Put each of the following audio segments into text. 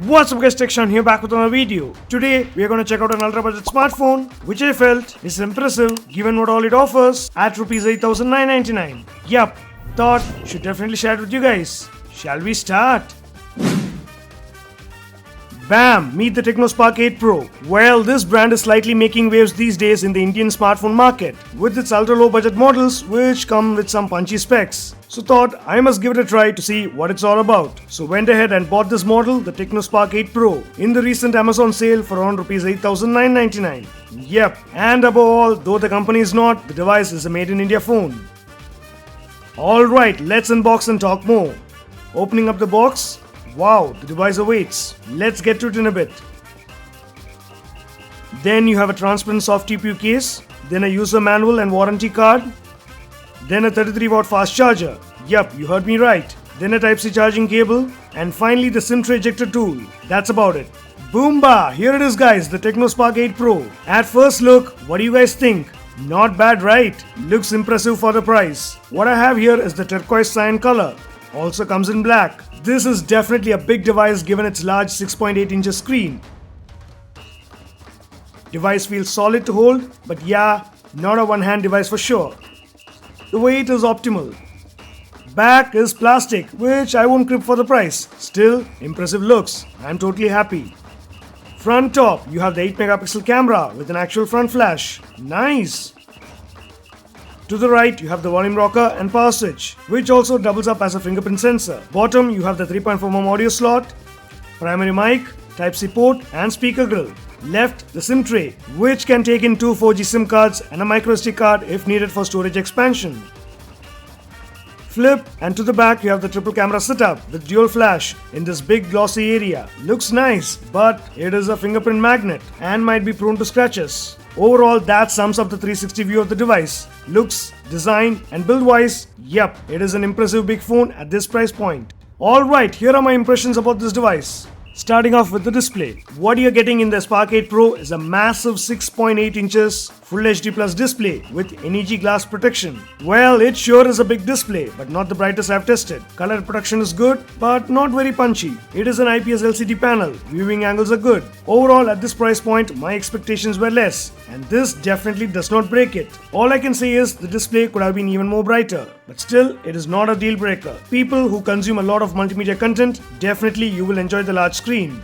What's up guys, Tecno here back with another video. Today we are going to check out an ultra budget smartphone which I felt is impressive given what all it offers at Rs. 8999. Yup, thought should definitely share it with you guys. Shall we start? Bam! Meet the Tecno Spark 8 Pro. Well, this brand is slightly making waves these days in the Indian smartphone market with its ultra low budget models which come with some punchy specs. So thought I must give it a try to see what it's all about. So went ahead and bought this model, the Tecno Spark 8 Pro, in the recent Amazon sale for around Rs. 8999. Yep, and above all, though the company is not, the device is a made in India phone. Alright, let's unbox and talk more. Opening up the box. Wow, the device awaits. Let's get to it in a bit. Then you have a transparent soft TPU case, then a user manual and warranty card, then a 33-watt fast charger. Yup, you heard me right. Then a Type-C charging cable, and finally the SIM tray ejector tool. That's about it. Boomba! Here it is guys, the Tecno Spark 8 Pro. At first look, what do you guys think? Not bad, right? Looks impressive for the price. What I have here is the turquoise cyan color. Also comes in black. This is definitely a big device given its large 6.8 inches screen. Device feels solid to hold, but yeah, not a one-hand device for sure. The weight is optimal. Back is plastic, which I won't crib for the price. Still, impressive looks. I'm totally happy. Front top, you have the 8 megapixel camera with an actual front flash. Nice! To the right, you have the volume rocker and power switch, which also doubles up as a fingerprint sensor. Bottom, you have the 3.4mm audio slot, primary mic, Type-C port and speaker grill. Left, the SIM tray, which can take in two 4G SIM cards and a microSD card if needed for storage expansion. Flip, and to the back you have the triple camera setup with dual flash in this big glossy area. Looks nice, but it is a fingerprint magnet and might be prone to scratches. Overall, that sums up the 360 view of the device. Looks, design and build wise, yep, it is an impressive big phone at this price point. Alright, here are my impressions about this device. Starting off with the display. What you're getting in the Spark 8 Pro is a massive 6.8 inches Full HD Plus display with NEG glass protection. Well, it sure is a big display, but not the brightest I've tested. Color protection is good, but not very punchy. It is an IPS LCD panel. Viewing angles are good. Overall, at this price point, my expectations were less, and this definitely does not break it. All I can say is the display could have been even more brighter, but still, it is not a deal breaker. People who consume a lot of multimedia content, definitely you will enjoy the large screen.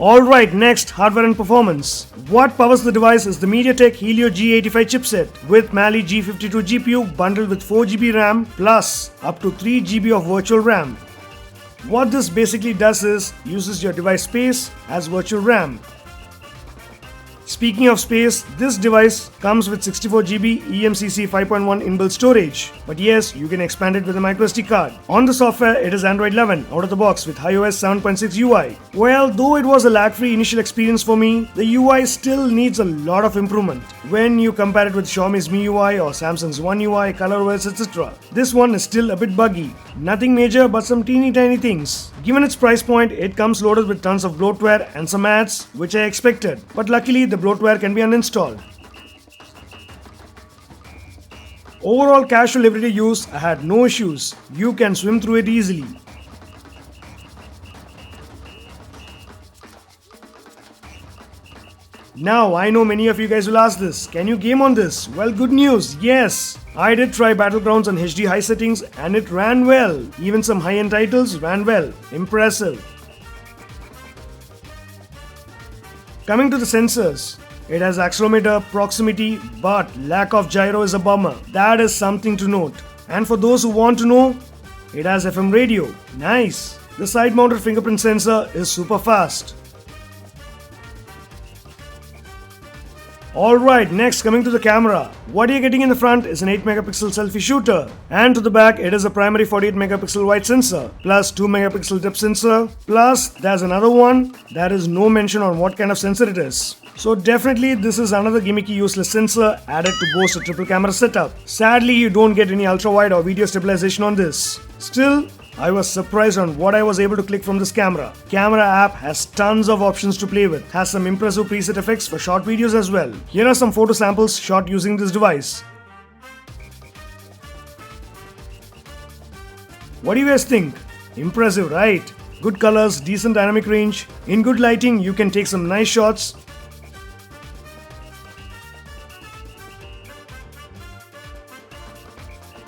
Alright, next, hardware and performance. What powers the device is the MediaTek Helio G85 chipset with Mali G52 GPU bundled with 4GB RAM plus up to 3GB of virtual RAM. What this basically does is uses your device space as virtual RAM. Speaking of space, this device comes with 64GB eMCC 5.1 inbuilt storage, but yes, you can expand it with a microSD card. On the software, it is Android 11 out of the box with iOS 7.6 UI. Well, though it was a lag-free initial experience for me, the UI still needs a lot of improvement when you compare it with Xiaomi's MIUI or Samsung's One UI, ColorOS, etc. This one is still a bit buggy. Nothing major, but some teeny tiny things. Given its price point, it comes loaded with tons of bloatware and some ads, which I expected, but luckily the bloatware can be uninstalled. Overall casual everyday use, I had no issues. You can swim through it easily. Now, I know many of you guys will ask this, can you game on this? Well, good news, yes! I did try Battlegrounds on HD high settings and it ran well. Even some high-end titles ran well. Impressive. Coming to the sensors. It has accelerometer, proximity, but lack of gyro is a bummer. That is something to note. And for those who want to know, it has FM radio. Nice. The side-mounted fingerprint sensor is super fast. Alright, next coming to the camera. What you're getting in the front is an 8 megapixel selfie shooter, and to the back it is a primary 48 megapixel wide sensor plus 2 megapixel depth sensor, plus there's another one. There is no mention on what kind of sensor it is. So definitely this is another gimmicky useless sensor added to boast a triple camera setup. Sadly, you don't get any ultra wide or video stabilization on this. Still, I was surprised on what I was able to click from this camera. Camera app has tons of options to play with, has some impressive preset effects for short videos as well. Here are some photo samples shot using this device. What do you guys think? Impressive, right? Good colors, decent dynamic range. In good lighting, you can take some nice shots.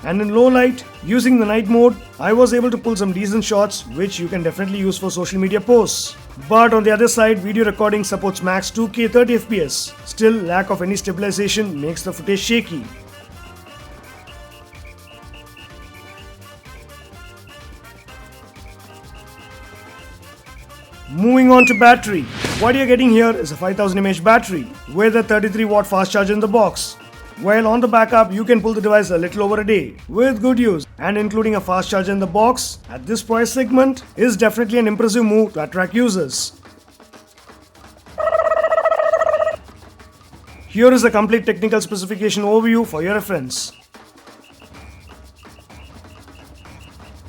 And in low light, using the night mode, I was able to pull some decent shots which you can definitely use for social media posts. But on the other side, video recording supports max 2K 30fps. Still, lack of any stabilization makes the footage shaky. Moving on to battery. What you're getting here is a 5000 mAh battery with a 33 watt fast charger in the box. While on the backup, you can pull the device a little over a day with good use, and including a fast charger in the box at this price segment is definitely an impressive move to attract users. Here is a complete technical specification overview for your reference.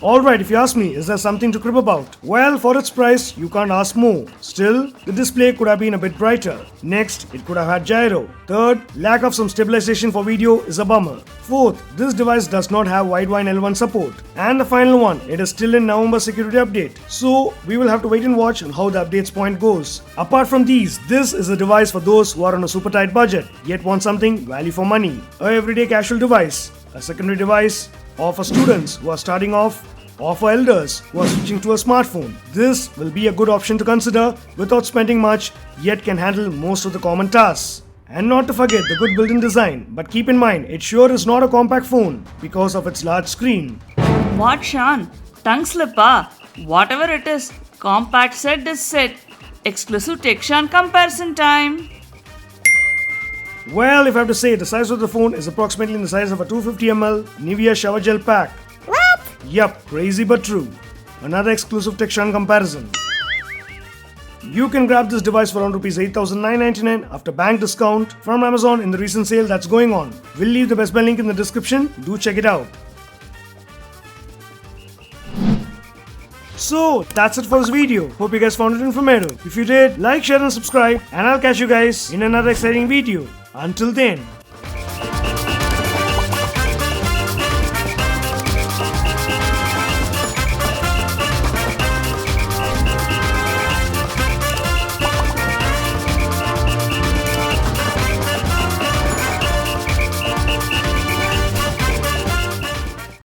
Alright, if you ask me, is there something to crib about? Well, for its price, you can't ask more. Still, the display could have been a bit brighter. Next, it could have had gyro. Third, lack of some stabilization for video is a bummer. Fourth, this device does not have wideband L1 support. And the final one, it is still in November security update. So, we will have to wait and watch on how the updates point goes. Apart from these, this is a device for those who are on a super tight budget, yet want something value for money. A everyday casual device, a secondary device, or for students who are starting off, or for elders who are switching to a smartphone. This will be a good option to consider without spending much, yet can handle most of the common tasks. And not to forget the good built-in design, but keep in mind it sure is not a compact phone because of its large screen. What, Sean? Tongue slipper? Whatever it is, compact set is set. Exclusive Tech Sean comparison time. Well, if I have to say, the size of the phone is approximately in the size of a 250ml Nivea shower gel pack. Yup, crazy but true. Another exclusive Tech Sean comparison. You can grab this device for around Rs. 8999 after bank discount from Amazon in the recent sale that's going on. We'll leave the Best Buy link in the description. Do check it out. So, that's it for this video. Hope you guys found it informative. If you did, like, share and subscribe, and I'll catch you guys in another exciting video. Until then.